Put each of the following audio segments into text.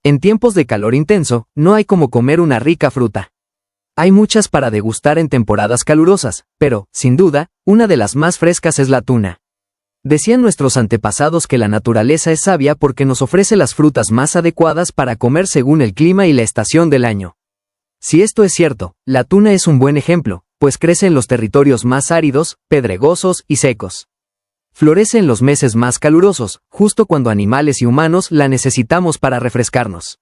En tiempos de calor intenso, no hay como comer una rica fruta. Hay muchas para degustar en temporadas calurosas, pero, sin duda, una de las más frescas es la tuna. Decían nuestros antepasados que la naturaleza es sabia porque nos ofrece las frutas más adecuadas para comer según el clima y la estación del año. Si esto es cierto, la tuna es un buen ejemplo, pues crece en los territorios más áridos, pedregosos y secos. Florece en los meses más calurosos, justo cuando animales y humanos la necesitamos para refrescarnos.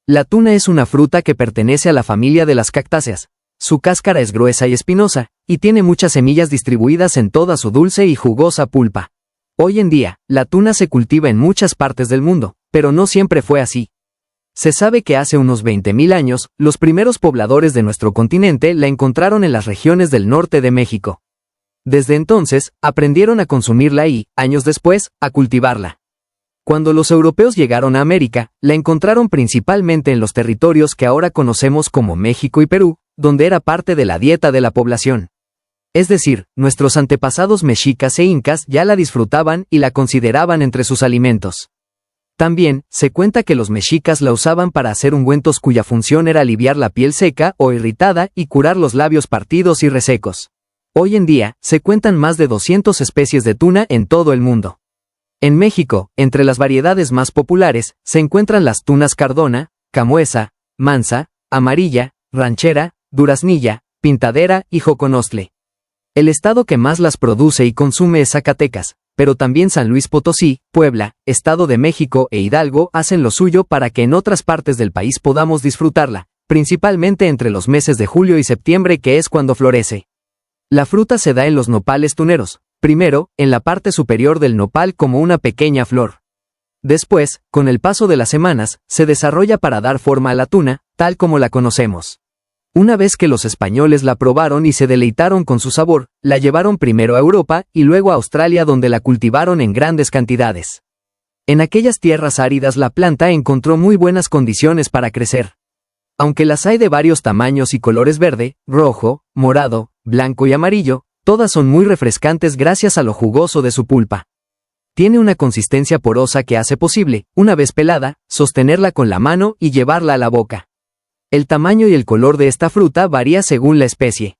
La tuna es una fruta que pertenece a la familia de las cactáceas. Su cáscara es gruesa y espinosa, y tiene muchas semillas distribuidas en toda su dulce y jugosa pulpa. Hoy en día, la tuna se cultiva en muchas partes del mundo, pero no siempre fue así. Se sabe que hace unos 20.000 años, los primeros pobladores de nuestro continente la encontraron en las regiones del norte de México. Desde entonces, aprendieron a consumirla y, años después, a cultivarla. Cuando los europeos llegaron a América, la encontraron principalmente en los territorios que ahora conocemos como México y Perú, donde era parte de la dieta de la población. Es decir, nuestros antepasados mexicas e incas ya la disfrutaban y la consideraban entre sus alimentos. También, se cuenta que los mexicas la usaban para hacer ungüentos cuya función era aliviar la piel seca o irritada y curar los labios partidos y resecos. Hoy en día, se cuentan más de 200 especies de tuna en todo el mundo. En México, entre las variedades más populares, se encuentran las tunas cardona, camuesa, mansa, amarilla, ranchera, duraznilla, pintadera y joconostle. El estado que más las produce y consume es Zacatecas, pero también San Luis Potosí, Puebla, Estado de México e Hidalgo hacen lo suyo para que en otras partes del país podamos disfrutarla, principalmente entre los meses de julio y septiembre, que es cuando florece. La fruta se da en los nopales tuneros, primero, en la parte superior del nopal como una pequeña flor. Después, con el paso de las semanas, se desarrolla para dar forma a la tuna, tal como la conocemos. Una vez que los españoles la probaron y se deleitaron con su sabor, la llevaron primero a Europa y luego a Australia, donde la cultivaron en grandes cantidades. En aquellas tierras áridas la planta encontró muy buenas condiciones para crecer. Aunque las hay de varios tamaños y colores verde, rojo, morado, blanco y amarillo, todas son muy refrescantes gracias a lo jugoso de su pulpa. Tiene una consistencia porosa que hace posible, una vez pelada, sostenerla con la mano y llevarla a la boca. El tamaño y el color de esta fruta varía según la especie.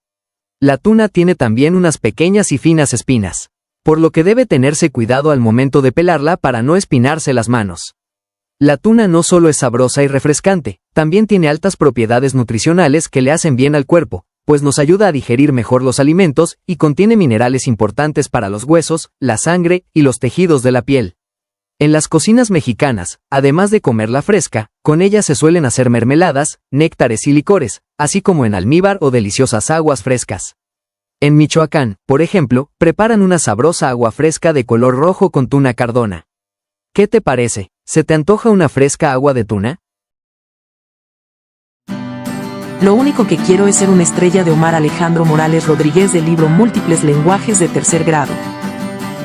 La tuna tiene también unas pequeñas y finas espinas, por lo que debe tenerse cuidado al momento de pelarla para no espinarse las manos. La tuna no solo es sabrosa y refrescante, también tiene altas propiedades nutricionales que le hacen bien al cuerpo, pues nos ayuda a digerir mejor los alimentos y contiene minerales importantes para los huesos, la sangre y los tejidos de la piel. En las cocinas mexicanas, además de comerla fresca, con ella se suelen hacer mermeladas, néctares y licores, así como en almíbar o deliciosas aguas frescas. En Michoacán, por ejemplo, preparan una sabrosa agua fresca de color rojo con tuna cardona. ¿Qué te parece? ¿Se te antoja una fresca agua de tuna? Lo único que quiero es ser una estrella, de Omar Alejandro Morales Rodríguez, del libro Múltiples lenguajes de tercer grado.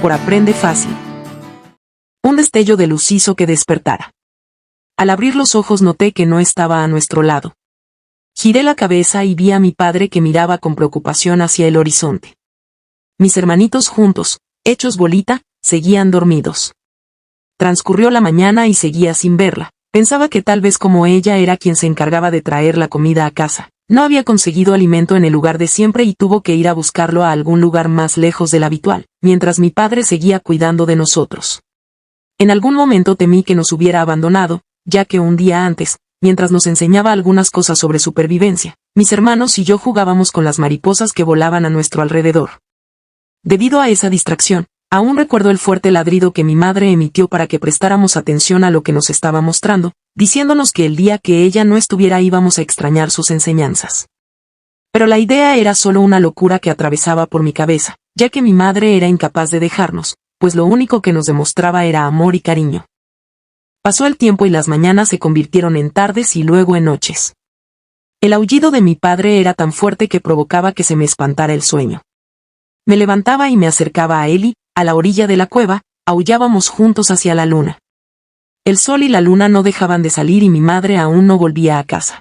Por Aprende Fácil. Un destello de luz hizo que despertara. Al abrir los ojos noté que no estaba a nuestro lado. Giré la cabeza y vi a mi padre, que miraba con preocupación hacia el horizonte. Mis hermanitos juntos, hechos bolita, seguían dormidos. Transcurrió la mañana y seguía sin verla. Pensaba que tal vez, como ella era quien se encargaba de traer la comida a casa, no había conseguido alimento en el lugar de siempre y tuvo que ir a buscarlo a algún lugar más lejos del habitual, mientras mi padre seguía cuidando de nosotros. En algún momento temí que nos hubiera abandonado, ya que un día antes, mientras nos enseñaba algunas cosas sobre supervivencia, mis hermanos y yo jugábamos con las mariposas que volaban a nuestro alrededor. Debido a esa distracción, aún recuerdo el fuerte ladrido que mi madre emitió para que prestáramos atención a lo que nos estaba mostrando, diciéndonos que el día que ella no estuviera íbamos a extrañar sus enseñanzas. Pero la idea era solo una locura que atravesaba por mi cabeza, ya que mi madre era incapaz de dejarnos, pues lo único que nos demostraba era amor y cariño. Pasó el tiempo y las mañanas se convirtieron en tardes y luego en noches. El aullido de mi padre era tan fuerte que provocaba que se me espantara el sueño. Me levantaba y me acercaba a él y, a la orilla de la cueva, aullábamos juntos hacia la luna. El sol y la luna no dejaban de salir y mi madre aún no volvía a casa.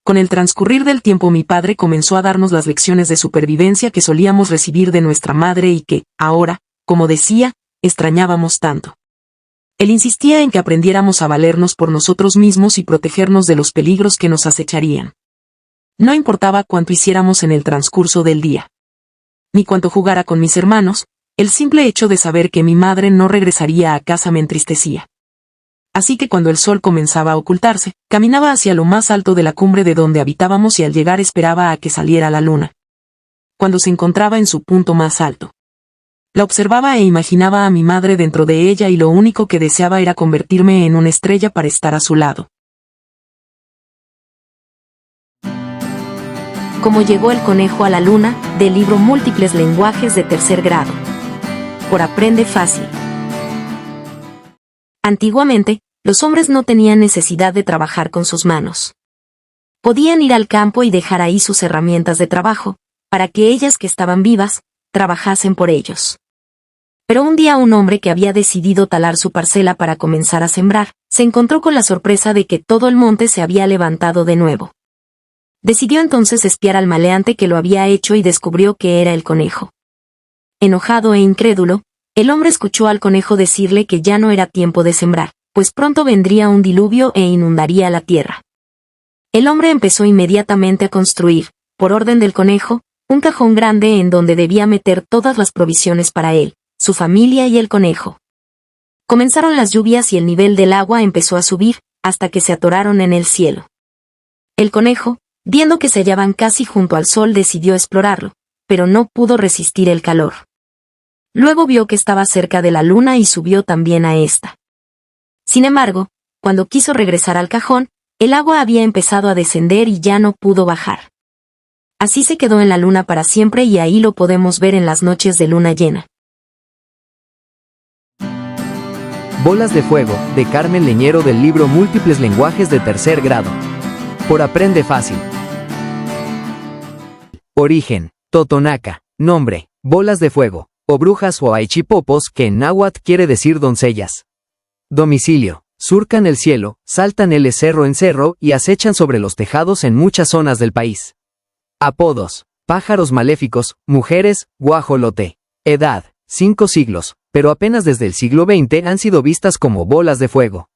Con el transcurrir del tiempo mi padre comenzó a darnos las lecciones de supervivencia que solíamos recibir de nuestra madre y que, ahora, como decía, extrañábamos tanto. Él insistía en que aprendiéramos a valernos por nosotros mismos y protegernos de los peligros que nos acecharían. No importaba cuánto hiciéramos en el transcurso del día, ni cuánto jugara con mis hermanos, el simple hecho de saber que mi madre no regresaría a casa me entristecía. Así que cuando el sol comenzaba a ocultarse, caminaba hacia lo más alto de la cumbre de donde habitábamos y al llegar esperaba a que saliera la luna. Cuando se encontraba en su punto más alto, la observaba e imaginaba a mi madre dentro de ella y lo único que deseaba era convertirme en una estrella para estar a su lado. Cómo llegó el conejo a la luna, del libro Múltiples lenguajes de tercer grado. Por Aprende Fácil. Antiguamente, los hombres no tenían necesidad de trabajar con sus manos. Podían ir al campo y dejar ahí sus herramientas de trabajo, para que ellas que estaban vivas, trabajasen por ellos. Pero un día un hombre que había decidido talar su parcela para comenzar a sembrar, se encontró con la sorpresa de que todo el monte se había levantado de nuevo. Decidió entonces espiar al maleante que lo había hecho y descubrió que era el conejo. Enojado e incrédulo, el hombre escuchó al conejo decirle que ya no era tiempo de sembrar, pues pronto vendría un diluvio e inundaría la tierra. El hombre empezó inmediatamente a construir, por orden del conejo, un cajón grande en donde debía meter todas las provisiones para él, su familia y el conejo. Comenzaron las lluvias y el nivel del agua empezó a subir, hasta que se atoraron en el cielo. El conejo, viendo que se hallaban casi junto al sol, decidió explorarlo, pero no pudo resistir el calor. Luego vio que estaba cerca de la luna y subió también a esta. Sin embargo, cuando quiso regresar al cajón, el agua había empezado a descender y ya no pudo bajar. Así se quedó en la luna para siempre y ahí lo podemos ver en las noches de luna llena. Bolas de Fuego, de Carmen Leñero del libro Múltiples lenguajes de tercer grado. Por Aprende Fácil. Origen, Totonaca. Nombre, bolas de fuego, o brujas o aichipopos, que en náhuatl quiere decir doncellas. Domicilio, surcan el cielo, saltan el cerro en cerro y acechan sobre los tejados en muchas zonas del país. Apodos, pájaros maléficos, mujeres, guajolote. Edad, 5 siglos, pero apenas desde el siglo XX han sido vistas como bolas de fuego.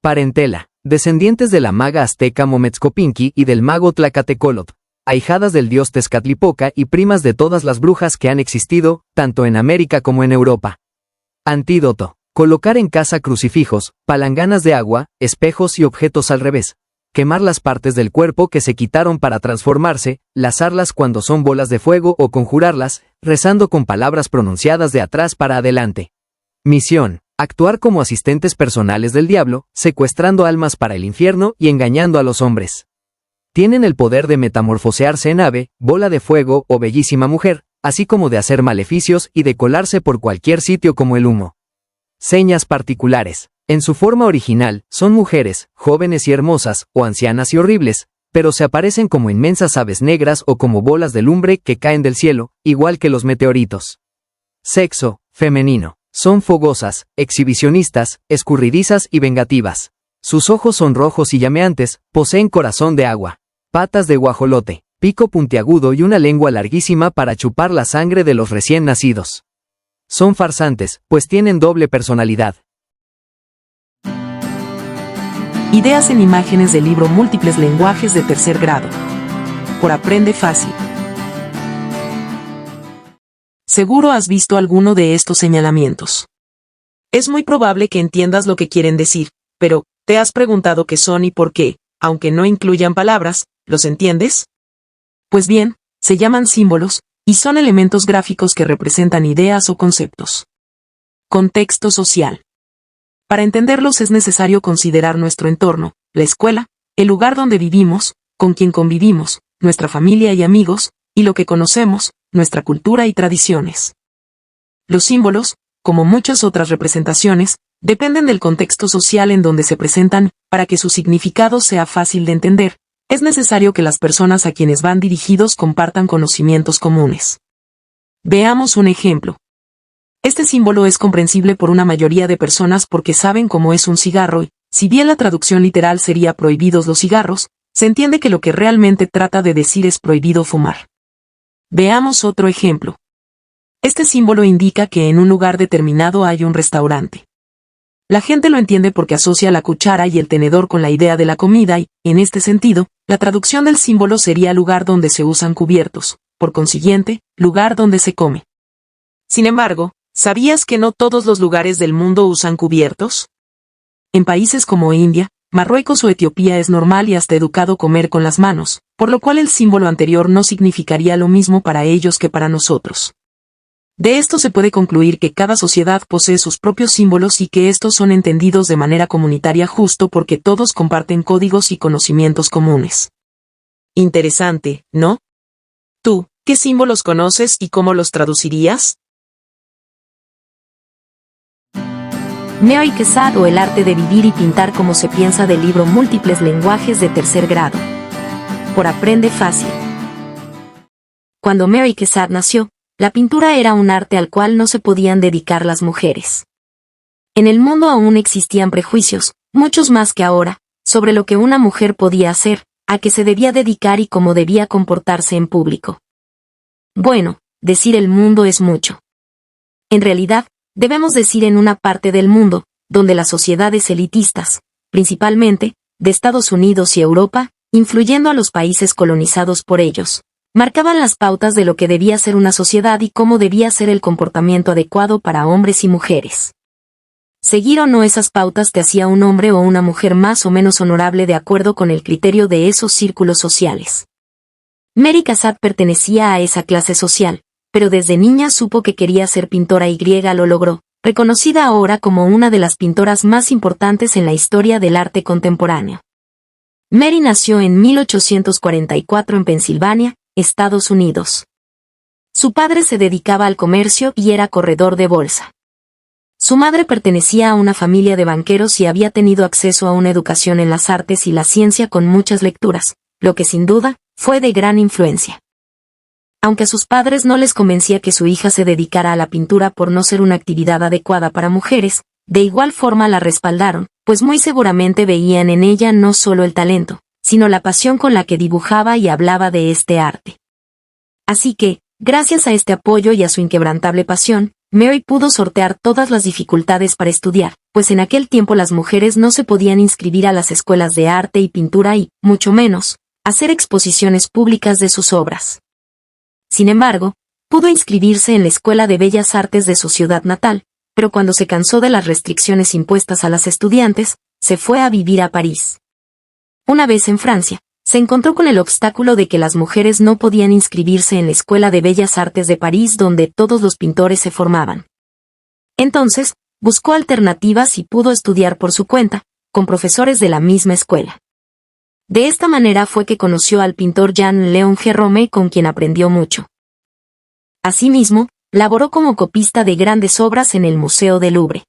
Parentela, descendientes de la maga azteca Mometzcopinqui y del mago Tlacatecolotl, ahijadas del dios Tezcatlipoca y primas de todas las brujas que han existido, tanto en América como en Europa. Antídoto, colocar en casa crucifijos, palanganas de agua, espejos y objetos al revés. Quemar las partes del cuerpo que se quitaron para transformarse, lazarlas cuando son bolas de fuego o conjurarlas, rezando con palabras pronunciadas de atrás para adelante. Misión, actuar como asistentes personales del diablo, secuestrando almas para el infierno y engañando a los hombres. Tienen el poder de metamorfosearse en ave, bola de fuego o bellísima mujer, así como de hacer maleficios y de colarse por cualquier sitio como el humo. Señas particulares. En su forma original, son mujeres, jóvenes y hermosas, o ancianas y horribles, pero se aparecen como inmensas aves negras o como bolas de lumbre que caen del cielo, igual que los meteoritos. Sexo, femenino. Son fogosas, exhibicionistas, escurridizas y vengativas. Sus ojos son rojos y llameantes, poseen corazón de agua, patas de guajolote, pico puntiagudo y una lengua larguísima para chupar la sangre de los recién nacidos. Son farsantes, pues tienen doble personalidad. Ideas en imágenes del libro Múltiples lenguajes de tercer grado. Por Aprende Fácil. Seguro has visto alguno de estos señalamientos. Es muy probable que entiendas lo que quieren decir, pero, ¿te has preguntado qué son y por qué, aunque no incluyan palabras, los entiendes? Pues bien, se llaman símbolos, y son elementos gráficos que representan ideas o conceptos. Contexto social. Para entenderlos es necesario considerar nuestro entorno, la escuela, el lugar donde vivimos, con quien convivimos, nuestra familia y amigos, y lo que conocemos, nuestra cultura y tradiciones. Los símbolos, como muchas otras representaciones, dependen del contexto social en donde se presentan. Para que su significado sea fácil de entender, es necesario que las personas a quienes van dirigidos compartan conocimientos comunes. Veamos un ejemplo. Este símbolo es comprensible por una mayoría de personas porque saben cómo es un cigarro y, si bien la traducción literal sería prohibidos los cigarros, se entiende que lo que realmente trata de decir es prohibido fumar. Veamos otro ejemplo. Este símbolo indica que en un lugar determinado hay un restaurante. La gente lo entiende porque asocia la cuchara y el tenedor con la idea de la comida y, en este sentido, la traducción del símbolo sería lugar donde se usan cubiertos, por consiguiente, lugar donde se come. Sin embargo, ¿sabías que no todos los lugares del mundo usan cubiertos? En países como India, Marruecos o Etiopía es normal y hasta educado comer con las manos, por lo cual el símbolo anterior no significaría lo mismo para ellos que para nosotros. De esto se puede concluir que cada sociedad posee sus propios símbolos y que estos son entendidos de manera comunitaria justo porque todos comparten códigos y conocimientos comunes. Interesante, ¿no? ¿Tú, qué símbolos conoces y cómo los traducirías? Mary Cassatt o El arte de vivir y pintar como se piensa del libro Múltiples lenguajes de tercer grado. Por Aprende Fácil. Cuando Mary Cassatt nació, la pintura era un arte al cual no se podían dedicar las mujeres. En el mundo aún existían prejuicios, muchos más que ahora, sobre lo que una mujer podía hacer, a qué se debía dedicar y cómo debía comportarse en público. Bueno, decir el mundo es mucho. En realidad, debemos decir en una parte del mundo, donde las sociedades elitistas, principalmente, de Estados Unidos y Europa, influyendo a los países colonizados por ellos, marcaban las pautas de lo que debía ser una sociedad y cómo debía ser el comportamiento adecuado para hombres y mujeres. Seguir o no esas pautas te hacía un hombre o una mujer más o menos honorable de acuerdo con el criterio de esos círculos sociales. Mary Cassatt pertenecía a esa clase social, pero desde niña supo que quería ser pintora y lo logró, reconocida ahora como una de las pintoras más importantes en la historia del arte contemporáneo. Mary nació en 1844 en Pensilvania, Estados Unidos. Su padre se dedicaba al comercio y era corredor de bolsa. Su madre pertenecía a una familia de banqueros y había tenido acceso a una educación en las artes y la ciencia con muchas lecturas, lo que sin duda fue de gran influencia. Aunque a sus padres no les convencía que su hija se dedicara a la pintura por no ser una actividad adecuada para mujeres, de igual forma la respaldaron, pues muy seguramente veían en ella no solo el talento, sino la pasión con la que dibujaba y hablaba de este arte. Así que, gracias a este apoyo y a su inquebrantable pasión, Mary pudo sortear todas las dificultades para estudiar, pues en aquel tiempo las mujeres no se podían inscribir a las escuelas de arte y pintura y, mucho menos, hacer exposiciones públicas de sus obras. Sin embargo, pudo inscribirse en la Escuela de Bellas Artes de su ciudad natal, pero cuando se cansó de las restricciones impuestas a las estudiantes, se fue a vivir a París. Una vez en Francia, se encontró con el obstáculo de que las mujeres no podían inscribirse en la Escuela de Bellas Artes de París donde todos los pintores se formaban. Entonces, buscó alternativas y pudo estudiar por su cuenta, con profesores de la misma escuela. De esta manera fue que conoció al pintor Jean-Léon Gérôme con quien aprendió mucho. Asimismo, laboró como copista de grandes obras en el Museo del Louvre.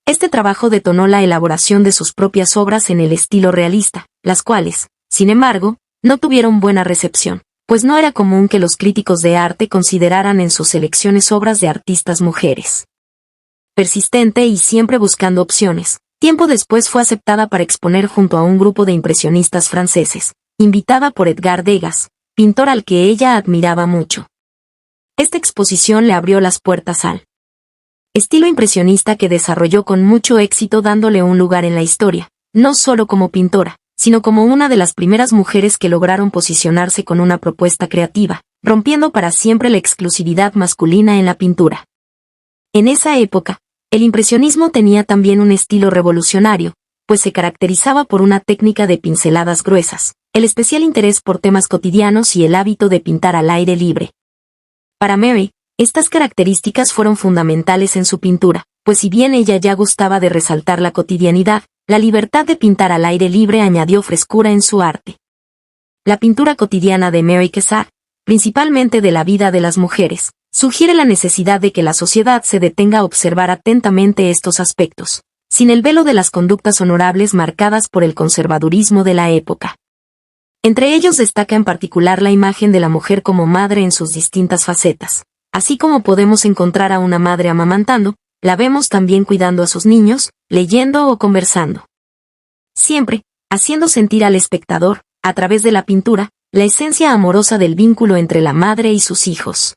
Este trabajo detonó la elaboración de sus propias obras en el estilo realista, las cuales, sin embargo, no tuvieron buena recepción, pues no era común que los críticos de arte consideraran en sus selecciones obras de artistas mujeres. Persistente y siempre buscando opciones, tiempo después fue aceptada para exponer junto a un grupo de impresionistas franceses, invitada por Edgar Degas, pintor al que ella admiraba mucho. Esta exposición le abrió las puertas al estilo impresionista que desarrolló con mucho éxito dándole un lugar en la historia, no solo como pintora, sino como una de las primeras mujeres que lograron posicionarse con una propuesta creativa, rompiendo para siempre la exclusividad masculina en la pintura. En esa época, el impresionismo tenía también un estilo revolucionario, pues se caracterizaba por una técnica de pinceladas gruesas, el especial interés por temas cotidianos y el hábito de pintar al aire libre. Para Mary, estas características fueron fundamentales en su pintura, pues si bien ella ya gustaba de resaltar la cotidianidad, la libertad de pintar al aire libre añadió frescura en su arte. La pintura cotidiana de Mary Cassatt, principalmente de la vida de las mujeres, sugiere la necesidad de que la sociedad se detenga a observar atentamente estos aspectos, sin el velo de las conductas honorables marcadas por el conservadurismo de la época. Entre ellos destaca en particular la imagen de la mujer como madre en sus distintas facetas. Así como podemos encontrar a una madre amamantando, la vemos también cuidando a sus niños, leyendo o conversando. Siempre, haciendo sentir al espectador, a través de la pintura, la esencia amorosa del vínculo entre la madre y sus hijos.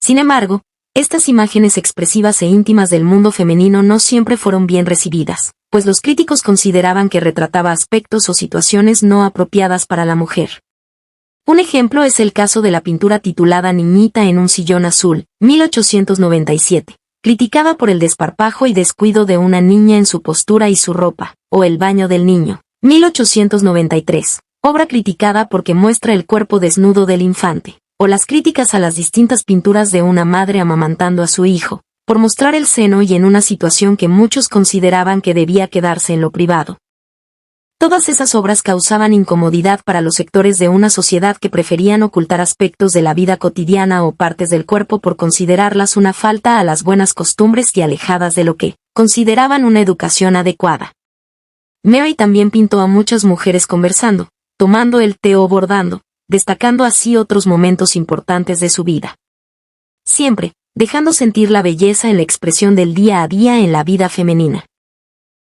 Sin embargo, Estas imágenes expresivas e íntimas del mundo femenino no siempre fueron bien recibidas, pues los críticos consideraban que retrataba aspectos o situaciones no apropiadas para la mujer. Un ejemplo es el caso de la pintura titulada Niñita en un sillón azul, 1897, criticada por el desparpajo y descuido de una niña en su postura y su ropa, o El baño del niño, 1893, obra criticada porque muestra el cuerpo desnudo del infante, o las críticas a las distintas pinturas de una madre amamantando a su hijo, por mostrar el seno y en una situación que muchos consideraban que debía quedarse en lo privado. Todas esas obras causaban incomodidad para los sectores de una sociedad que preferían ocultar aspectos de la vida cotidiana o partes del cuerpo por considerarlas una falta a las buenas costumbres y alejadas de lo que consideraban una educación adecuada. Mary también pintó a muchas mujeres conversando, tomando el té o bordando, destacando así otros momentos importantes de su vida. Siempre, dejando sentir la belleza en la expresión del día a día en la vida femenina.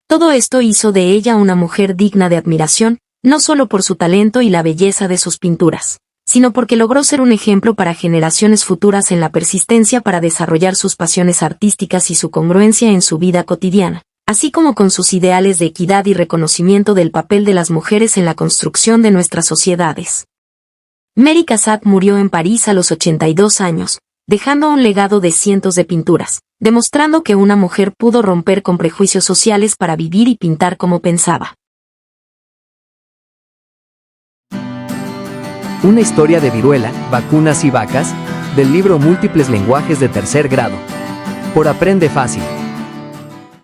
Todo esto hizo de ella una mujer digna de admiración, no solo por su talento y la belleza de sus pinturas, sino porque logró ser un ejemplo para generaciones futuras en la persistencia para desarrollar sus pasiones artísticas y su congruencia en su vida cotidiana, así como con sus ideales de equidad y reconocimiento del papel de las mujeres en la construcción de nuestras sociedades. Mary Cassatt murió en París a los 82 años, dejando un legado de cientos de pinturas, demostrando que una mujer pudo romper con prejuicios sociales para vivir y pintar como pensaba. Una historia de viruela, vacunas y vacas, del libro Múltiples lenguajes de tercer grado. Por Aprende Fácil.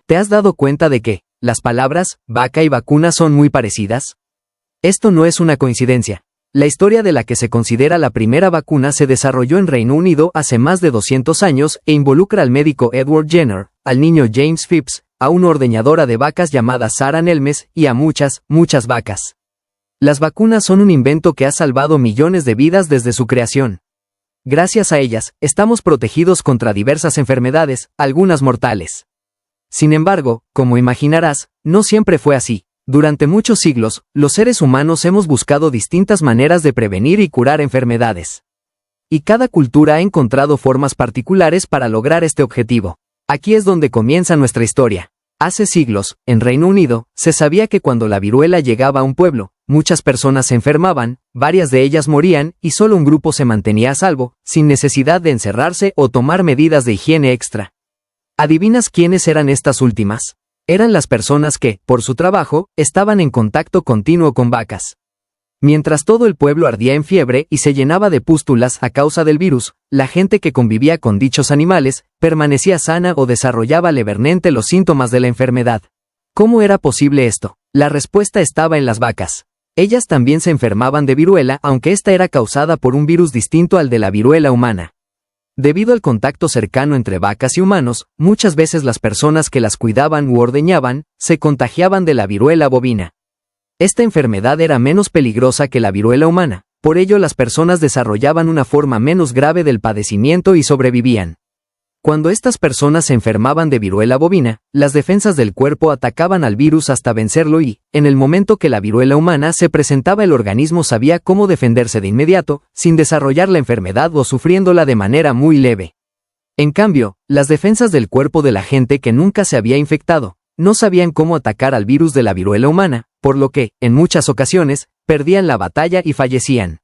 ¿Te has dado cuenta de que las palabras vaca y vacuna son muy parecidas? Esto no es una coincidencia. La historia de la que se considera la primera vacuna se desarrolló en Reino Unido hace más de 200 años e involucra al médico Edward Jenner, al niño James Phipps, a una ordeñadora de vacas llamada Sarah Nelmes y a muchas vacas. Las vacunas son un invento que ha salvado millones de vidas desde su creación. Gracias a ellas, estamos protegidos contra diversas enfermedades, algunas mortales. Sin embargo, como imaginarás, no siempre fue así. Durante muchos siglos, los seres humanos hemos buscado distintas maneras de prevenir y curar enfermedades. Y cada cultura ha encontrado formas particulares para lograr este objetivo. Aquí es donde comienza nuestra historia. Hace siglos, en Reino Unido, se sabía que cuando la viruela llegaba a un pueblo, muchas personas se enfermaban, varias de ellas morían y solo un grupo se mantenía a salvo, sin necesidad de encerrarse o tomar medidas de higiene extra. ¿Adivinas quiénes eran estas últimas? Eran las personas que, por su trabajo, estaban en contacto continuo con vacas. Mientras todo el pueblo ardía en fiebre y se llenaba de pústulas a causa del virus, la gente que convivía con dichos animales, permanecía sana o desarrollaba levemente los síntomas de la enfermedad. ¿Cómo era posible esto? La respuesta estaba en las vacas. Ellas también se enfermaban de viruela, aunque esta era causada por un virus distinto al de la viruela humana. Debido al contacto cercano entre vacas y humanos, muchas veces las personas que las cuidaban u ordeñaban, se contagiaban de la viruela bovina. Esta enfermedad era menos peligrosa que la viruela humana, por ello las personas desarrollaban una forma menos grave del padecimiento y sobrevivían. Cuando estas personas se enfermaban de viruela bovina, las defensas del cuerpo atacaban al virus hasta vencerlo y, en el momento que la viruela humana se presentaba, el organismo sabía cómo defenderse de inmediato, sin desarrollar la enfermedad o sufriéndola de manera muy leve. En cambio, las defensas del cuerpo de la gente que nunca se había infectado, no sabían cómo atacar al virus de la viruela humana, por lo que, en muchas ocasiones, perdían la batalla y fallecían.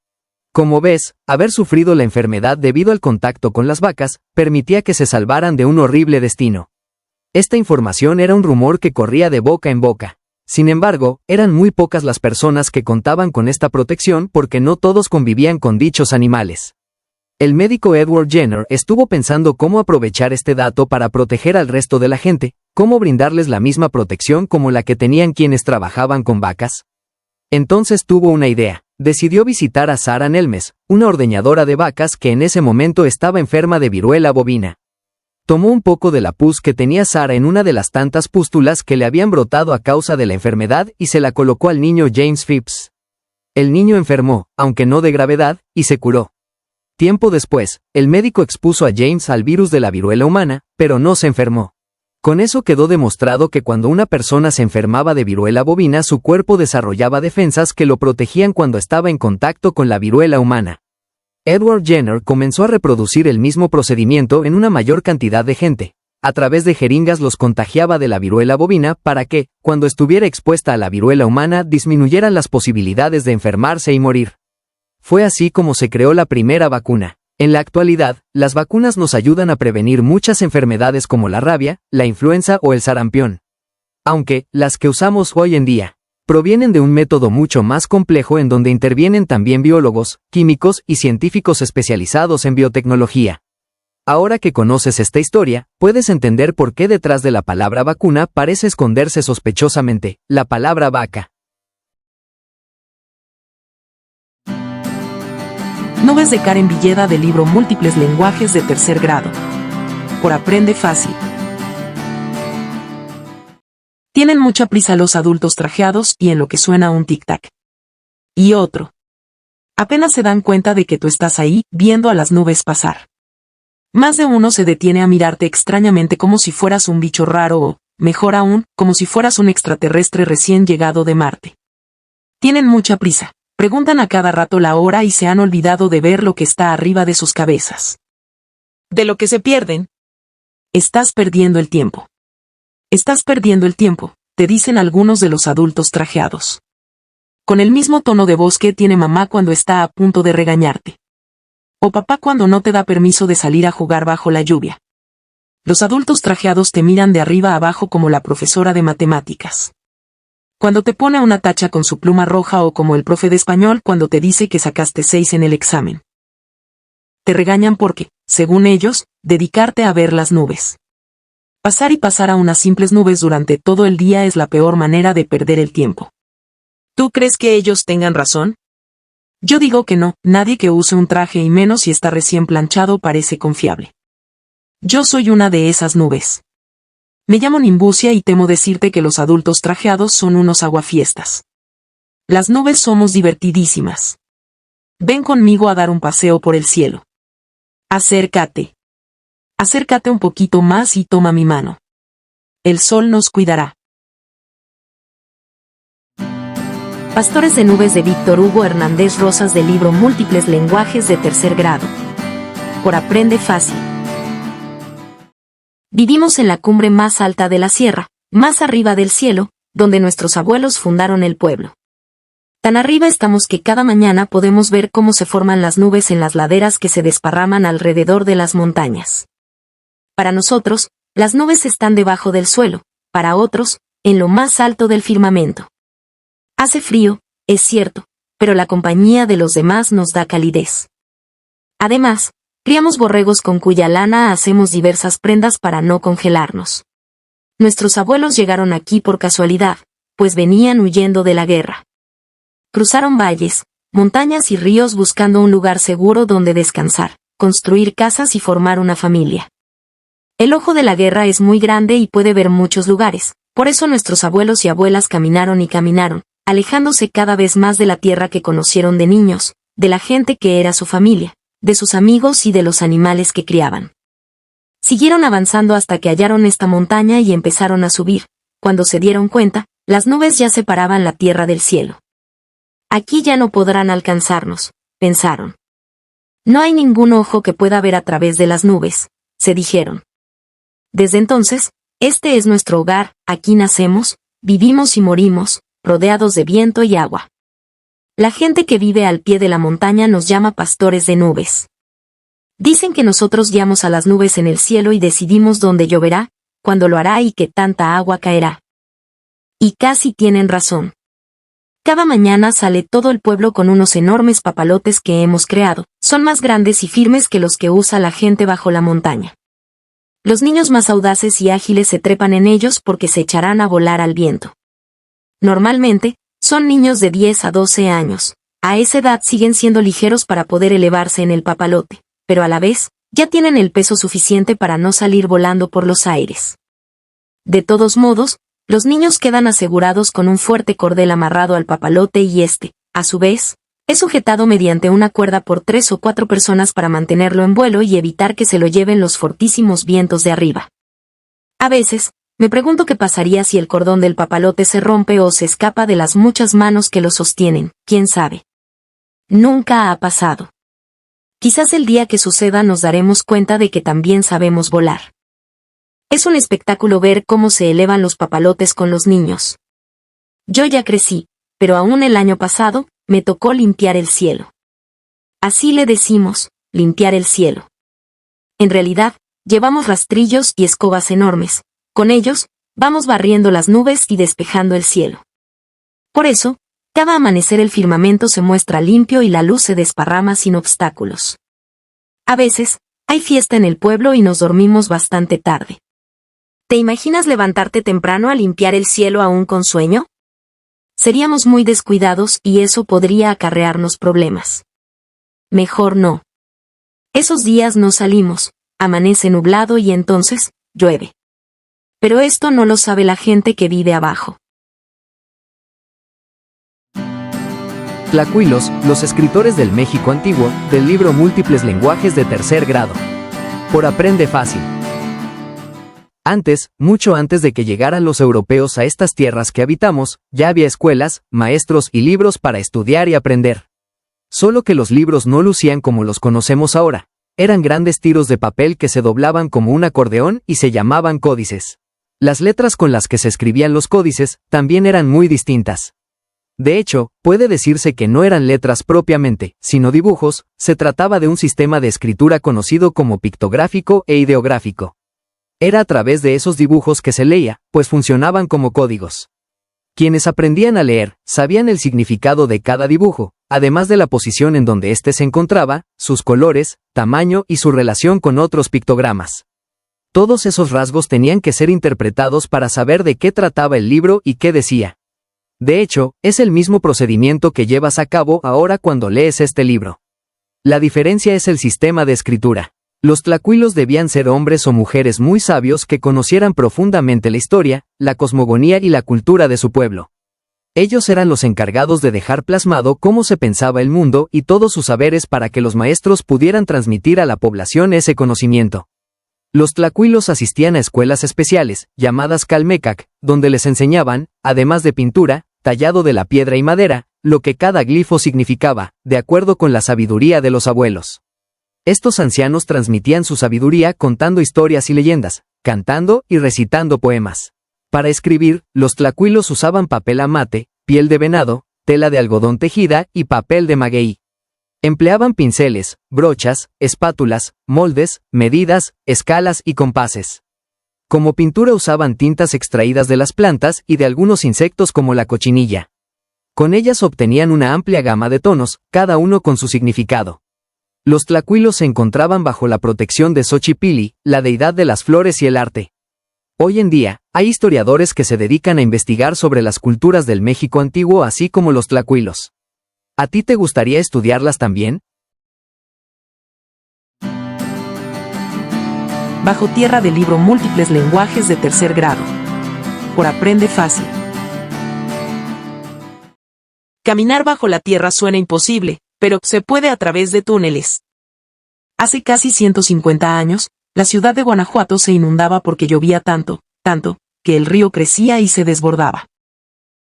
Como ves, haber sufrido la enfermedad debido al contacto con las vacas, permitía que se salvaran de un horrible destino. Esta información era un rumor que corría de boca en boca. Sin embargo, eran muy pocas las personas que contaban con esta protección porque no todos convivían con dichos animales. El médico Edward Jenner estuvo pensando cómo aprovechar este dato para proteger al resto de la gente, cómo brindarles la misma protección como la que tenían quienes trabajaban con vacas. Entonces tuvo una idea. Decidió visitar a Sarah Nelmes, una ordeñadora de vacas que en ese momento estaba enferma de viruela bovina. Tomó un poco de la pus que tenía Sarah en una de las tantas pústulas que le habían brotado a causa de la enfermedad y se la colocó al niño James Phipps. El niño enfermó, aunque no de gravedad, y se curó. Tiempo después, el médico expuso a James al virus de la viruela humana, pero no se enfermó. Con eso quedó demostrado que cuando una persona se enfermaba de viruela bovina, su cuerpo desarrollaba defensas que lo protegían cuando estaba en contacto con la viruela humana. Edward Jenner comenzó a reproducir el mismo procedimiento en una mayor cantidad de gente. A través de jeringas los contagiaba de la viruela bovina para que, cuando estuviera expuesta a la viruela humana, disminuyeran las posibilidades de enfermarse y morir. Fue así como se creó la primera vacuna. En la actualidad, las vacunas nos ayudan a prevenir muchas enfermedades como la rabia, la influenza o el sarampión. Aunque, las que usamos hoy en día, provienen de un método mucho más complejo en donde intervienen también biólogos, químicos y científicos especializados en biotecnología. Ahora que conoces esta historia, puedes entender por qué detrás de la palabra vacuna parece esconderse sospechosamente la palabra vaca. Nubes de Karen Villeda del libro Múltiples lenguajes de tercer grado. Por Aprende Fácil. Tienen mucha prisa los adultos trajeados y en lo que suena un tic-tac. Y otro. Apenas se dan cuenta de que tú estás ahí, viendo a las nubes pasar. Más de uno se detiene a mirarte extrañamente como si fueras un bicho raro o, mejor aún, como si fueras un extraterrestre recién llegado de Marte. Tienen mucha prisa, preguntan a cada rato la hora y se han olvidado de ver lo que está arriba de sus cabezas. De lo que se pierden. Estás perdiendo el tiempo. Estás perdiendo el tiempo, te dicen algunos de los adultos trajeados. Con el mismo tono de voz que tiene mamá cuando está a punto de regañarte. O papá cuando no te da permiso de salir a jugar bajo la lluvia. Los adultos trajeados te miran de arriba a abajo como la profesora de matemáticas. Cuando te pone una tacha con su pluma roja o como el profe de español cuando te dice que sacaste 6 en el examen. Te regañan porque, según ellos, dedicarte a ver las nubes. Pasar y pasar a unas simples nubes durante todo el día es la peor manera de perder el tiempo. ¿Tú crees que ellos tengan razón? Yo digo que no, nadie que use un traje y menos si está recién planchado parece confiable. Yo soy una de esas nubes. Me llamo Nimbucia y temo decirte que los adultos trajeados son unos aguafiestas. Las nubes somos divertidísimas. Ven conmigo a dar un paseo por el cielo. Acércate. Acércate un poquito más y toma mi mano. El sol nos cuidará. Pastores de nubes de Víctor Hugo Hernández Rosas del libro Múltiples lenguajes de tercer grado. Por Aprende Fácil. Vivimos en la cumbre más alta de la sierra, más arriba del cielo, donde nuestros abuelos fundaron el pueblo. Tan arriba estamos que cada mañana podemos ver cómo se forman las nubes en las laderas que se desparraman alrededor de las montañas. Para nosotros, las nubes están debajo del suelo, para otros, en lo más alto del firmamento. Hace frío, es cierto, pero la compañía de los demás nos da calidez. Además, criamos borregos con cuya lana hacemos diversas prendas para no congelarnos. Nuestros abuelos llegaron aquí por casualidad, pues venían huyendo de la guerra. Cruzaron valles, montañas y ríos buscando un lugar seguro donde descansar, construir casas y formar una familia. El ojo de la guerra es muy grande y puede ver muchos lugares, por eso nuestros abuelos y abuelas caminaron y caminaron, alejándose cada vez más de la tierra que conocieron de niños, de la gente que era su familia, de sus amigos y de los animales que criaban. Siguieron avanzando hasta que hallaron esta montaña y empezaron a subir. Cuando se dieron cuenta, las nubes ya separaban la tierra del cielo. Aquí ya no podrán alcanzarnos, pensaron. No hay ningún ojo que pueda ver a través de las nubes, se dijeron. Desde entonces, este es nuestro hogar, aquí nacemos, vivimos y morimos, rodeados de viento y agua. La gente que vive al pie de la montaña nos llama pastores de nubes. Dicen que nosotros guiamos a las nubes en el cielo y decidimos dónde lloverá, cuándo lo hará y qué tanta agua caerá. Y casi tienen razón. Cada mañana sale todo el pueblo con unos enormes papalotes que hemos creado, son más grandes y firmes que los que usa la gente bajo la montaña. Los niños más audaces y ágiles se trepan en ellos porque se echarán a volar al viento. Normalmente, son niños de 10 a 12 años. A esa edad siguen siendo ligeros para poder elevarse en el papalote, pero a la vez, ya tienen el peso suficiente para no salir volando por los aires. De todos modos, los niños quedan asegurados con un fuerte cordel amarrado al papalote y este, a su vez, es sujetado mediante una cuerda por 3 o 4 personas para mantenerlo en vuelo y evitar que se lo lleven los fortísimos vientos de arriba. A veces, me pregunto qué pasaría si el cordón del papalote se rompe o se escapa de las muchas manos que lo sostienen, quién sabe. Nunca ha pasado. Quizás el día que suceda nos daremos cuenta de que también sabemos volar. Es un espectáculo ver cómo se elevan los papalotes con los niños. Yo ya crecí, pero aún el año pasado, me tocó limpiar el cielo. Así le decimos, limpiar el cielo. En realidad, llevamos rastrillos y escobas enormes. Con ellos, vamos barriendo las nubes y despejando el cielo. Por eso, cada amanecer el firmamento se muestra limpio y la luz se desparrama sin obstáculos. A veces, hay fiesta en el pueblo y nos dormimos bastante tarde. ¿Te imaginas levantarte temprano a limpiar el cielo aún con sueño? Seríamos muy descuidados y eso podría acarrearnos problemas. Mejor no. Esos días no salimos, amanece nublado y entonces, llueve. Pero esto no lo sabe la gente que vive abajo. Tlacuilos, los escritores del México antiguo, del libro Múltiples lenguajes de tercer grado. Por Aprende Fácil. Antes, mucho antes de que llegaran los europeos a estas tierras que habitamos, ya había escuelas, maestros y libros para estudiar y aprender. Solo que los libros no lucían como los conocemos ahora. Eran grandes tiros de papel que se doblaban como un acordeón y se llamaban códices. Las letras con las que se escribían los códices también eran muy distintas. De hecho, puede decirse que no eran letras propiamente, sino dibujos. Se trataba de un sistema de escritura conocido como pictográfico e ideográfico. Era a través de esos dibujos que se leía, pues funcionaban como códigos. Quienes aprendían a leer, sabían el significado de cada dibujo, además de la posición en donde éste se encontraba, sus colores, tamaño y su relación con otros pictogramas. Todos esos rasgos tenían que ser interpretados para saber de qué trataba el libro y qué decía. De hecho, es el mismo procedimiento que llevas a cabo ahora cuando lees este libro. La diferencia es el sistema de escritura. Los tlacuilos debían ser hombres o mujeres muy sabios que conocieran profundamente la historia, la cosmogonía y la cultura de su pueblo. Ellos eran los encargados de dejar plasmado cómo se pensaba el mundo y todos sus saberes para que los maestros pudieran transmitir a la población ese conocimiento. Los tlacuilos asistían a escuelas especiales, llamadas calmecac, donde les enseñaban, además de pintura, tallado de la piedra y madera, lo que cada glifo significaba, de acuerdo con la sabiduría de los abuelos. Estos ancianos transmitían su sabiduría contando historias y leyendas, cantando y recitando poemas. Para escribir, los tlacuilos usaban papel amate, piel de venado, tela de algodón tejida y papel de maguey. Empleaban pinceles, brochas, espátulas, moldes, medidas, escalas y compases. Como pintura usaban tintas extraídas de las plantas y de algunos insectos como la cochinilla. Con ellas obtenían una amplia gama de tonos, cada uno con su significado. Los tlacuilos se encontraban bajo la protección de Xochipilli, la deidad de las flores y el arte. Hoy en día, hay historiadores que se dedican a investigar sobre las culturas del México antiguo así como los tlacuilos. ¿A ti te gustaría estudiarlas también? Bajo tierra del libro Múltiples lenguajes de tercer grado. Por Aprende Fácil. Caminar bajo la tierra suena imposible, pero se puede a través de túneles. Hace casi 150 años, la ciudad de Guanajuato se inundaba porque llovía tanto, que el río crecía y se desbordaba.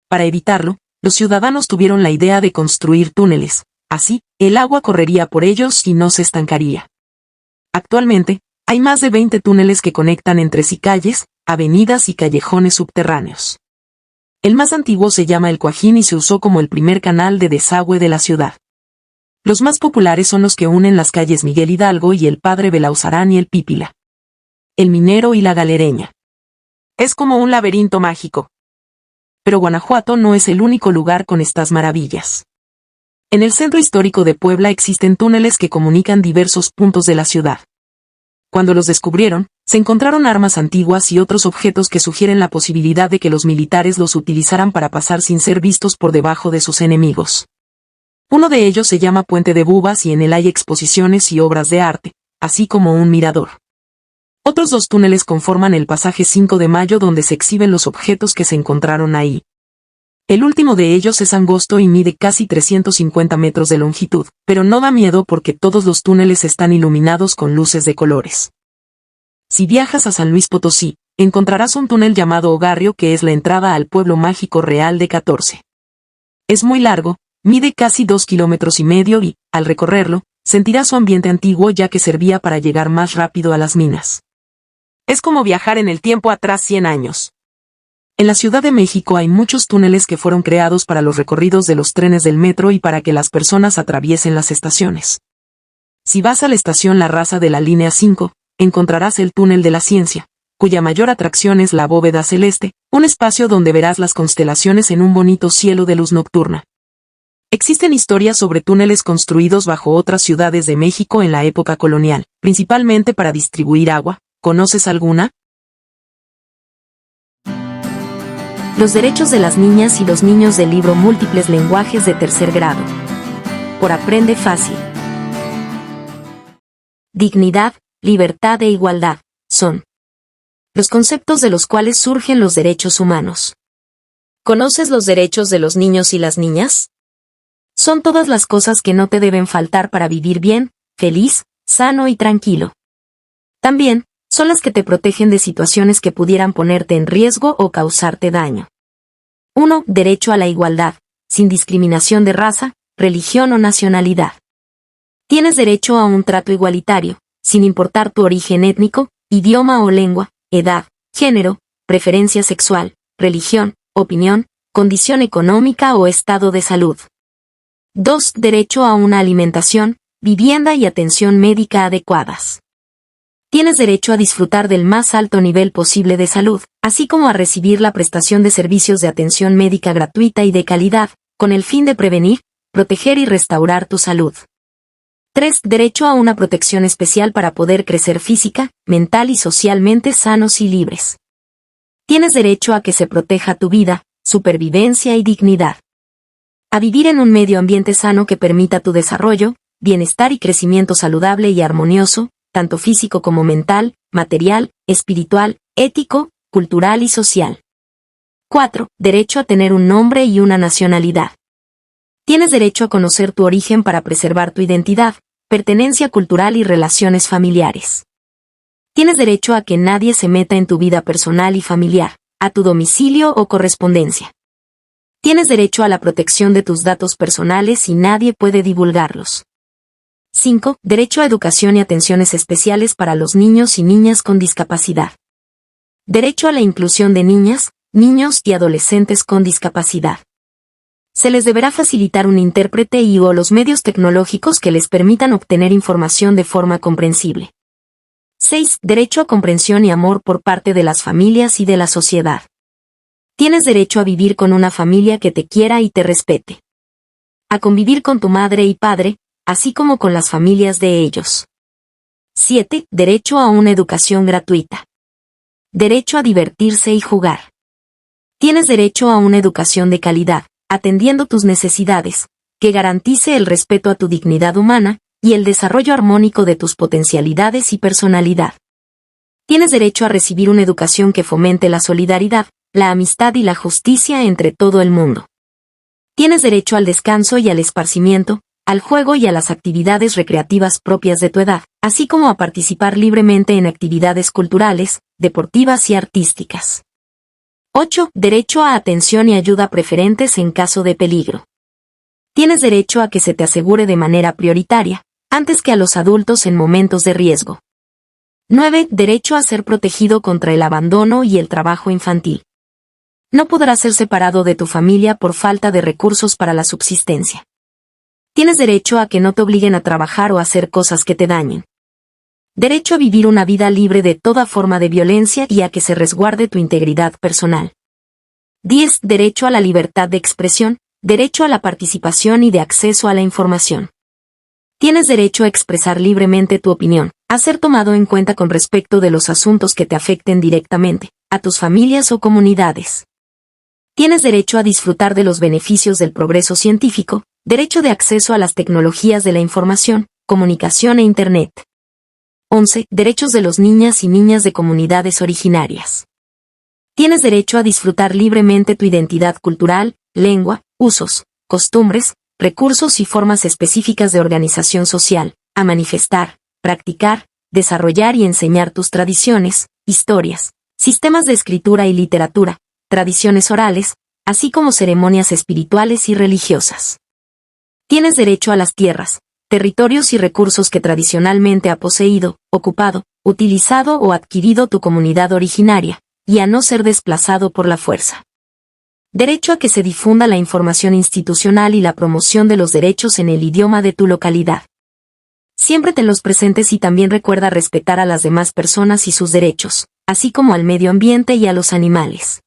Para evitarlo, los ciudadanos tuvieron la idea de construir túneles. Así, el agua correría por ellos y no se estancaría. Actualmente, hay más de 20 túneles que conectan entre sí calles, avenidas y callejones subterráneos. El más antiguo se llama el Cuajín y se usó como el primer canal de desagüe de la ciudad. Los más populares son los que unen las calles Miguel Hidalgo y el Padre Belauzarán y el Pípila. El Minero y la Galereña. Es como un laberinto mágico. Pero Guanajuato no es el único lugar con estas maravillas. En el centro histórico de Puebla existen túneles que comunican diversos puntos de la ciudad. Cuando los descubrieron, se encontraron armas antiguas y otros objetos que sugieren la posibilidad de que los militares los utilizaran para pasar sin ser vistos por debajo de sus enemigos. Uno de ellos se llama Puente de Bubas y en él hay exposiciones y obras de arte, así como un mirador. Otros dos túneles conforman el pasaje 5 de Mayo donde se exhiben los objetos que se encontraron ahí. El último de ellos es angosto y mide casi 350 metros de longitud, pero no da miedo porque todos los túneles están iluminados con luces de colores. Si viajas a San Luis Potosí, encontrarás un túnel llamado Ogarrio que es la entrada al pueblo mágico real de 14. Es muy largo, mide casi 2,5 kilómetros y, al recorrerlo, Sentirás su ambiente antiguo ya que servía para llegar más rápido a las minas. Es como viajar en el tiempo atrás 100 años. En la Ciudad de México hay muchos túneles que fueron creados para los recorridos de los trenes del metro y para que las personas atraviesen las estaciones. Si vas a la estación La Raza de la línea 5, encontrarás el túnel de la ciencia, cuya mayor atracción es la bóveda celeste, un espacio donde verás las constelaciones en un bonito cielo de luz nocturna. Existen historias sobre túneles construidos bajo otras ciudades de México en la época colonial, principalmente para distribuir agua. ¿Conoces alguna? Los derechos de las niñas y los niños del libro Múltiples lenguajes de tercer grado. Por Aprende Fácil. Dignidad, libertad e igualdad son los conceptos de los cuales surgen los derechos humanos. ¿Conoces los derechos de los niños y las niñas? Son todas las cosas que no te deben faltar para vivir bien, feliz, sano y tranquilo. También, son las que te protegen de situaciones que pudieran ponerte en riesgo o causarte daño. 1. Derecho a la igualdad, sin discriminación de raza, religión o nacionalidad. Tienes derecho a un trato igualitario, sin importar tu origen étnico, idioma o lengua, edad, género, preferencia sexual, religión, opinión, condición económica o estado de salud. 2. Derecho a una alimentación, vivienda y atención médica adecuadas. Tienes derecho a disfrutar del más alto nivel posible de salud, así como a recibir la prestación de servicios de atención médica gratuita y de calidad, con el fin de prevenir, proteger y restaurar tu salud. 3. Derecho a una protección especial para poder crecer física, mental y socialmente sanos y libres. Tienes derecho a que se proteja tu vida, supervivencia y dignidad. A vivir en un medio ambiente sano que permita tu desarrollo, bienestar y crecimiento saludable y armonioso, tanto físico como mental, material, espiritual, ético, cultural y social. 4. Derecho a tener un nombre y una nacionalidad. Tienes derecho a conocer tu origen para preservar tu identidad, pertenencia cultural y relaciones familiares. Tienes derecho a que nadie se meta en tu vida personal y familiar, a tu domicilio o correspondencia. Tienes derecho a la protección de tus datos personales y nadie puede divulgarlos. 5. Derecho a educación y atenciones especiales para los niños y niñas con discapacidad. Derecho a la inclusión de niñas, niños y adolescentes con discapacidad. Se les deberá facilitar un intérprete y/o los medios tecnológicos que les permitan obtener información de forma comprensible. 6. Derecho a comprensión y amor por parte de las familias y de la sociedad. Tienes derecho a vivir con una familia que te quiera y te respete. A convivir con tu madre y padre, así como con las familias de ellos. 7. Derecho a una educación gratuita. Derecho a divertirse y jugar. Tienes derecho a una educación de calidad, atendiendo tus necesidades, que garantice el respeto a tu dignidad humana y el desarrollo armónico de tus potencialidades y personalidad. Tienes derecho a recibir una educación que fomente la solidaridad, la amistad y la justicia entre todo el mundo. Tienes derecho al descanso y al esparcimiento, al juego y a las actividades recreativas propias de tu edad, así como a participar libremente en actividades culturales, deportivas y artísticas. 8. Derecho a atención y ayuda preferentes en caso de peligro. Tienes derecho a que se te asegure de manera prioritaria, antes que a los adultos en momentos de riesgo. 9. Derecho a ser protegido contra el abandono y el trabajo infantil. No podrás ser separado de tu familia por falta de recursos para la subsistencia. Tienes derecho a que no te obliguen a trabajar o a hacer cosas que te dañen. Derecho a vivir una vida libre de toda forma de violencia y a que se resguarde tu integridad personal. 10. Derecho a la libertad de expresión, derecho a la participación y de acceso a la información. Tienes derecho a expresar libremente tu opinión, a ser tomado en cuenta con respecto de los asuntos que te afecten directamente, a tus familias o comunidades. Tienes derecho a disfrutar de los beneficios del progreso científico, derecho de acceso a las tecnologías de la información, comunicación e Internet. 11. Derechos de los niñas y niñas de comunidades originarias. Tienes derecho a disfrutar libremente tu identidad cultural, lengua, usos, costumbres, recursos y formas específicas de organización social, a manifestar, practicar, desarrollar y enseñar tus tradiciones, historias, sistemas de escritura y literatura, tradiciones orales, así como ceremonias espirituales y religiosas. Tienes derecho a las tierras, territorios y recursos que tradicionalmente ha poseído, ocupado, utilizado o adquirido tu comunidad originaria, y a no ser desplazado por la fuerza. Derecho a que se difunda la información institucional y la promoción de los derechos en el idioma de tu localidad. Siempre tenlos presentes y también recuerda respetar a las demás personas y sus derechos, así como al medio ambiente y a los animales.